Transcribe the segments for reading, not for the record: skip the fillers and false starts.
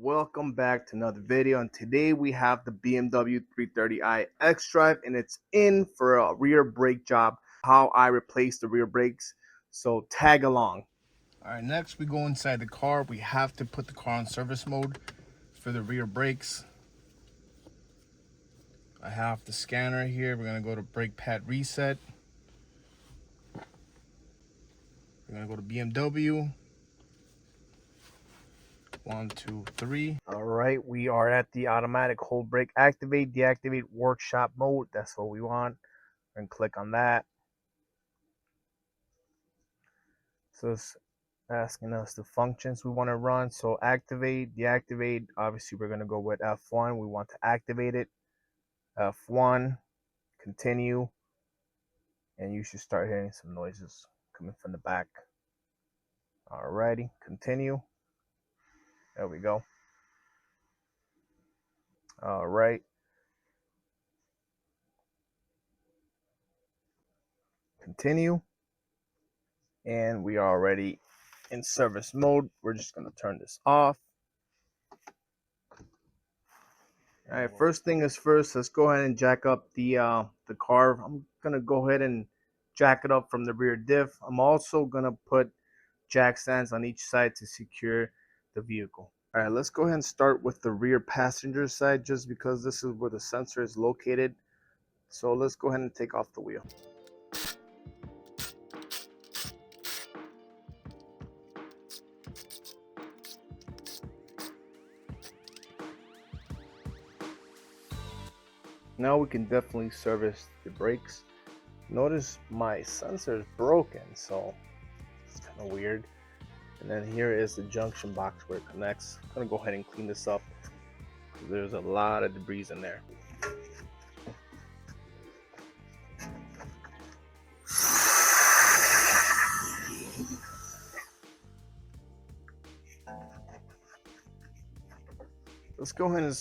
Welcome back to another video, and today we have the BMW 330i xDrive, and it's in for a rear brake job, how I replace the rear brakes. So tag along. All right, next we go inside the car. We have to put the car on service mode for the rear brakes. I have the scanner here. We're gonna go to brake pad reset. We're gonna go to BMW. 1, 2, 3. All right, we are at the automatic hold brake activate, deactivate workshop mode. That's what we want. And click on that. So it's asking us the functions we want to run. So activate, deactivate. Obviously, we're going to go with F1. We want to activate it. F1, continue. And you should start hearing some noises coming from the back. Alrighty, continue. There we go. All right. Continue. And we are already in service mode. We're just going to turn this off. All right, first thing is first, let's go ahead and jack up the car. I'm going to go ahead and jack it up from the rear diff. I'm also going to put jack stands on each side to secure the vehicle. All right, let's go ahead and start with the rear passenger side just because this is where the sensor is located. So let's go ahead and take off the wheel. Now we can definitely service the brakes. Notice my sensor is broken, so it's kind of weird. And then here is the junction box where it connects. I'm gonna go ahead and clean this up. There's a lot of debris in there. Let's go ahead and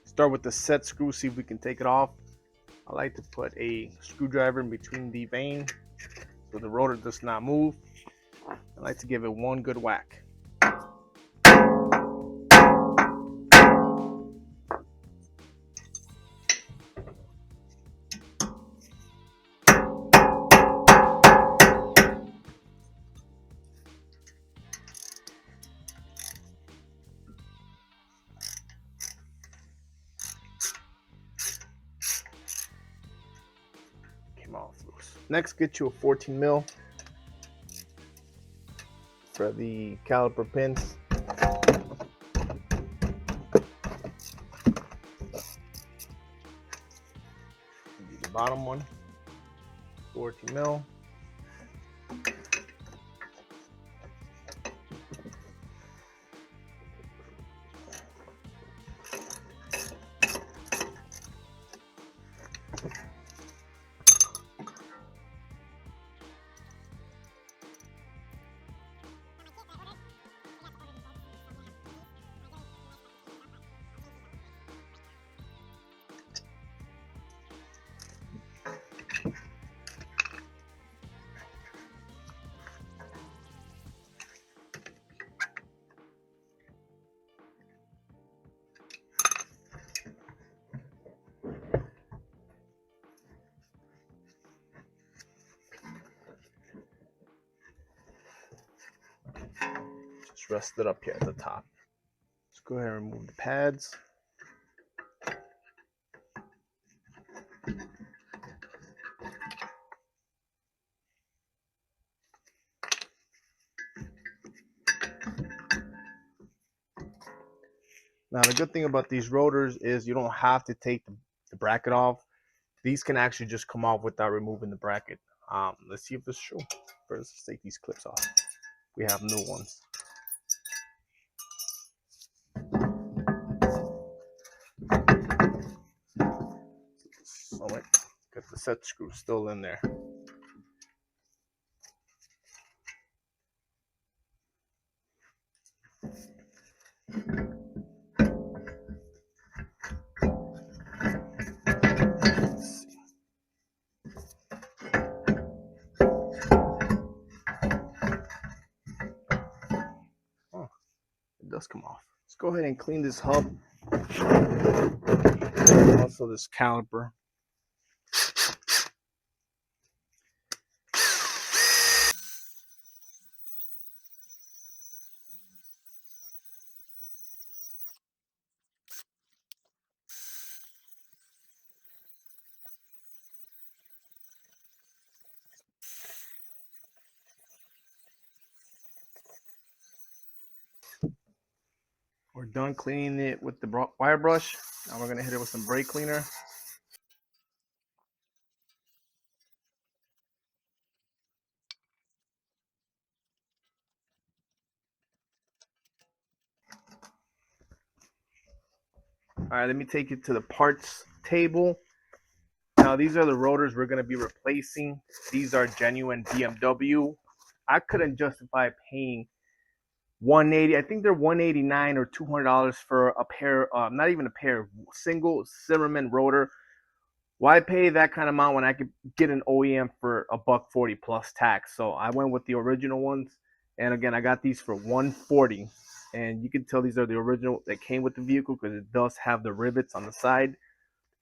start with the set screw, see if we can take it off. I like to put a screwdriver in between the vane so the rotor does not move. I like to give it one good whack. Off loose. Next, get you a 14 mil for the caliper pins. The bottom one, 14 mil. Just rest it up here at the top. Let's go ahead and remove the pads. Now the good thing about these rotors is you don't have to take the bracket off. These can actually just come off without removing the bracket. Let's see if this is true. First, let's take these clips off. We have new ones. So got the set screw still in there. It does come off. Let's go ahead and clean this hub. Also this caliper. We're done cleaning it with the wire brush. Now we're gonna hit it with some brake cleaner. All right, let me take you to the parts table. Now these are the rotors we're gonna be replacing. These are genuine BMW. I couldn't justify paying 180. I think they're 189 or $200 for a pair. Not even a pair. Single Zimmerman rotor. Why pay that kind of amount when I could get an OEM for $140 plus tax? So I went with the original ones, and again, I got these for 140. And you can tell these are the original that came with the vehicle because it does have the rivets on the side.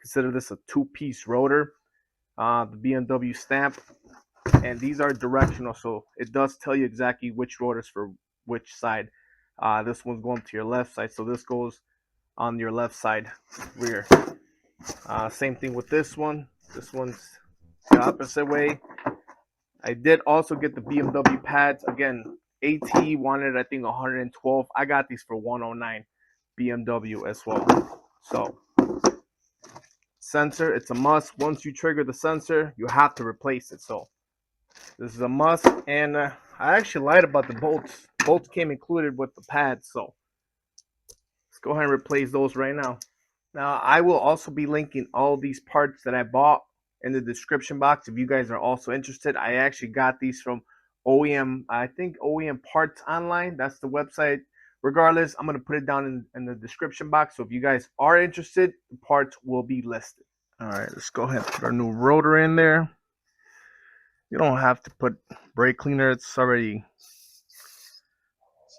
Consider this a two-piece rotor, the BMW stamp, and these are directional, so it does tell you exactly which rotors for which side. This one's going to your left side, so this goes on your left side rear. Same thing with this one. This one's the opposite way. I did also get the BMW pads. Again, AT wanted I think 112. I got these for 109 BMW as well. So sensor, it's a must. Once you trigger the sensor, you have to replace it. So this is a must. And I actually lied about the bolts. Bolts came included with the pads. So let's go ahead and replace those right now. Now, I will also be linking all these parts that I bought in the description box if you guys are also interested. I actually got these from OEM, I think OEM Parts Online. That's the website. Regardless, I'm going to put it down in the description box. So if you guys are interested, the parts will be listed. All right, let's go ahead and put our new rotor in there. You don't have to put brake cleaner. It's already,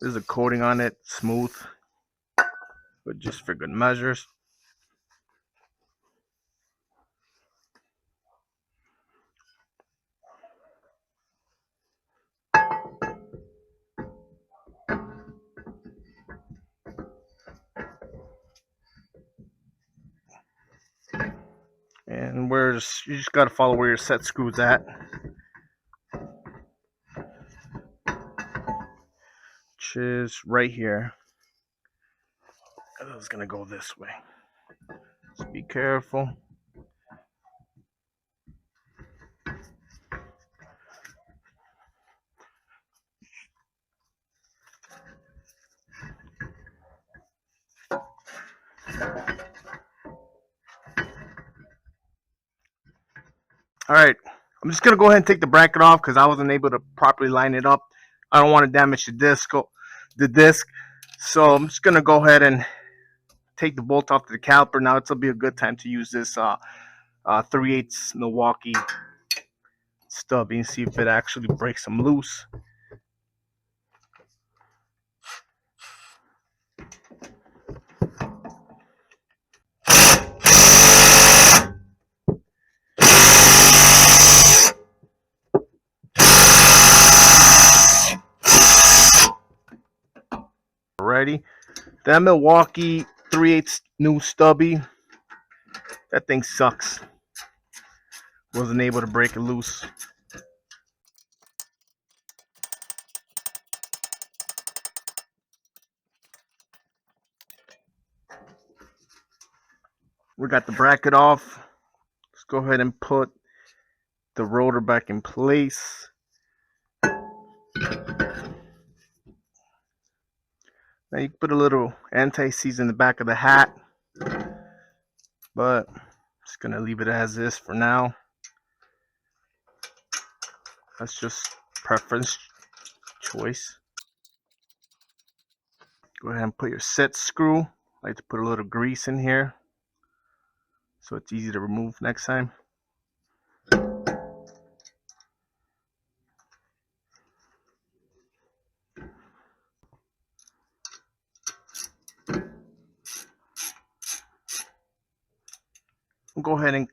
there's a coating on it, smooth, but just for good measures. And you just got to follow where your set screws at, which is right here. It's gonna go this way. Just be careful. All right, I'm just gonna go ahead and take the bracket off because I wasn't able to properly line it up. I don't want to damage the disc. So I'm just gonna go ahead and take the bolt off the caliper. Now it'll be a good time to use this 3/8 Milwaukee stub and see if it actually breaks them loose. Alrighty, that Milwaukee 3/8 new stubby, that thing sucks. Wasn't able to break it loose. We got the bracket off. Let's go ahead and put the rotor back in place. Now you can put a little anti-seize in the back of the hat, but I'm just gonna leave it as is for now. That's just preference choice. Go ahead and put your set screw. I like to put a little grease in here so it's easy to remove next time. go ahead and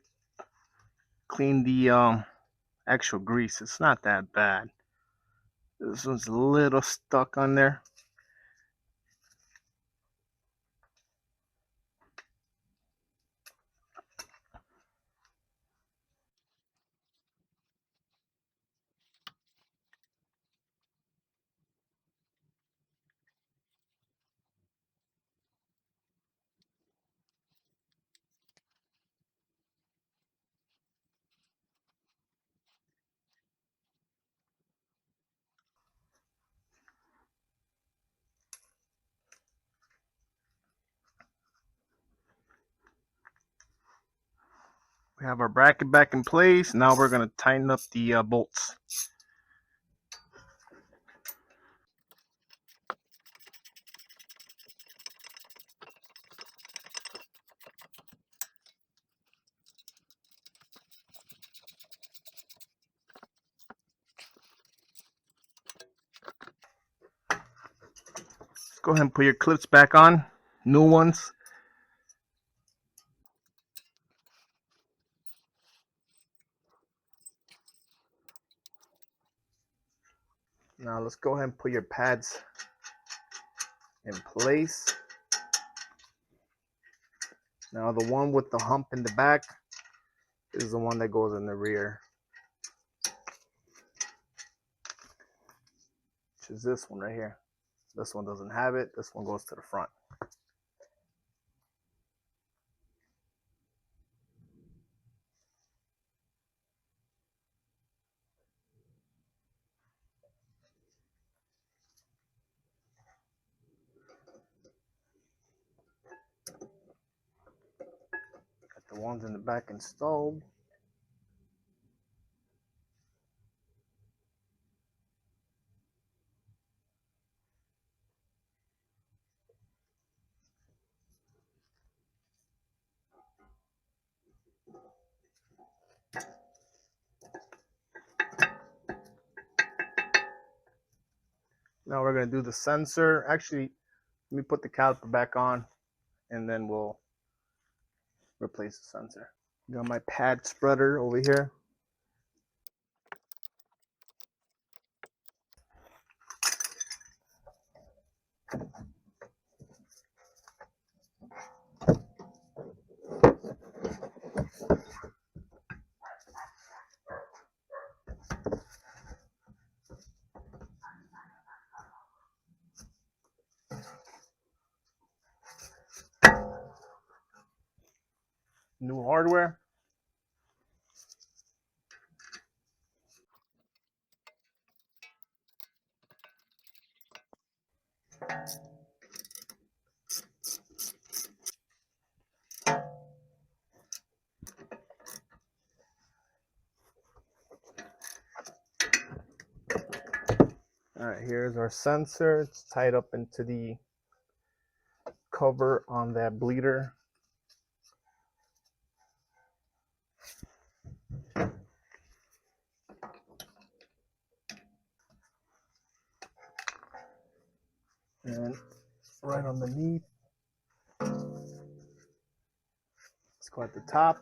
clean the actual grease. It's not that bad. This one's a little stuck on there. We have our bracket back in place. Now we're going to tighten up the bolts. Go ahead and put your clips back on, new ones. Now let's go ahead and put your pads in place. Now the one with the hump in the back is the one that goes in the rear, which is this one right here. This one doesn't have it. This one goes to the front. Got the ones in the back installed. Now we're going to do the sensor. Actually, let me put the caliper back on and then we'll replace the sensor. Got my pad spreader over here. New hardware. All right, here's our sensor. It's tied up into the cover on that bleeder. And right underneath, let's go at the top.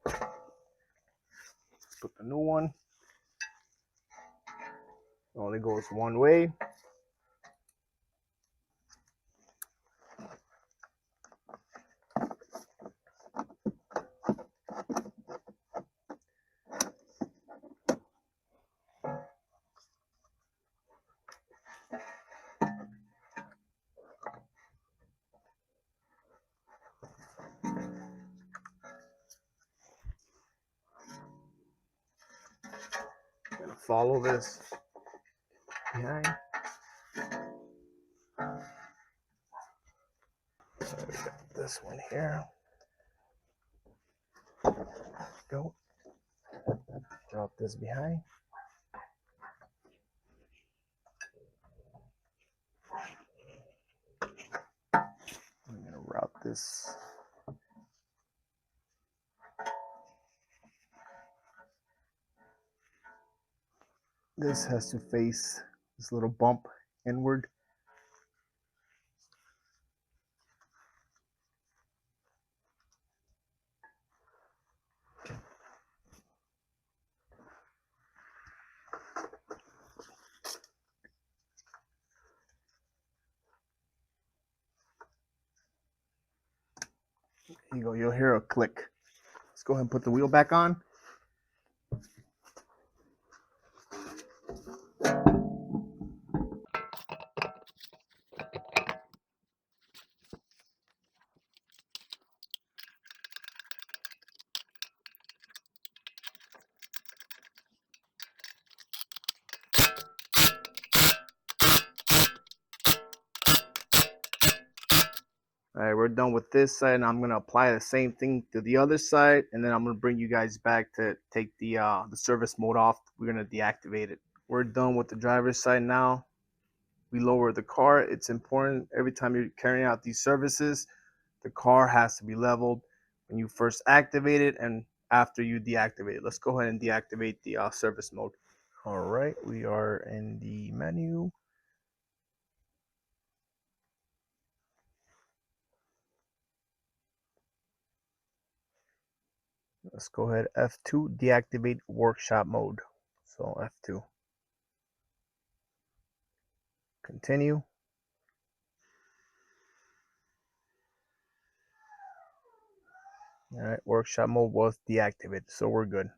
Let's put the new one. It only goes one way. I'm gonna follow this behind. So we got this one here. Go. Drop this behind. I'm gonna route this This has to face this little bump inward. Here you go, you'll hear a click. Let's go ahead and put the wheel back on. All right, we're done with this side, and I'm gonna apply the same thing to the other side, and then I'm gonna bring you guys back to take the service mode off. We're gonna deactivate it. We're done with the driver's side now. We lower the car. It's important every time you're carrying out these services, the car has to be leveled when you first activate it and after you deactivate it. Let's go ahead and deactivate the service mode. All right, we are in the menu. Let's go ahead, F2, deactivate workshop mode. So F2. Continue. All right, workshop mode was deactivated, so we're good.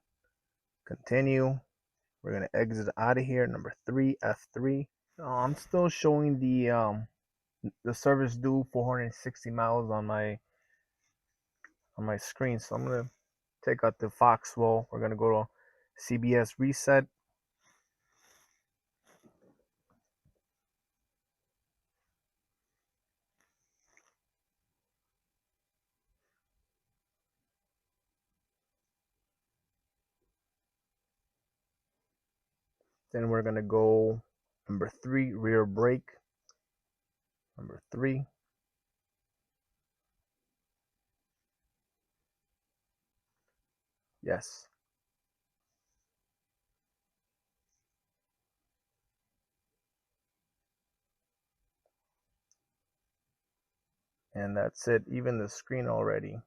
Continue. We're gonna exit out of here. Number 3, F3. I'm still showing the service due 460 miles on my screen, so I'm gonna take out the Foxwell. We're gonna go to CBS reset. Then we're gonna go number 3, rear brake. Number 3. Yes. And that's it. Even the screen already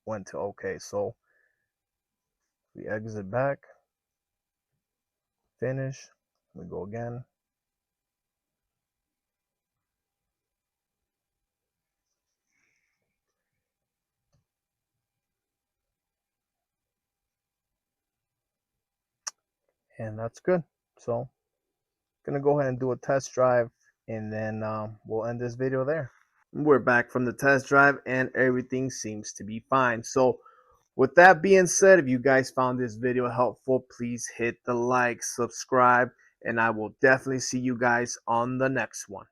went to OK. So we exit back, finish, we go again. And that's good. So gonna go ahead and do a test drive, and then we'll end this video there. We're back from the test drive, and everything seems to be fine. So with that being said, if you guys found this video helpful, please hit the like, subscribe, and I will definitely see you guys on the next one.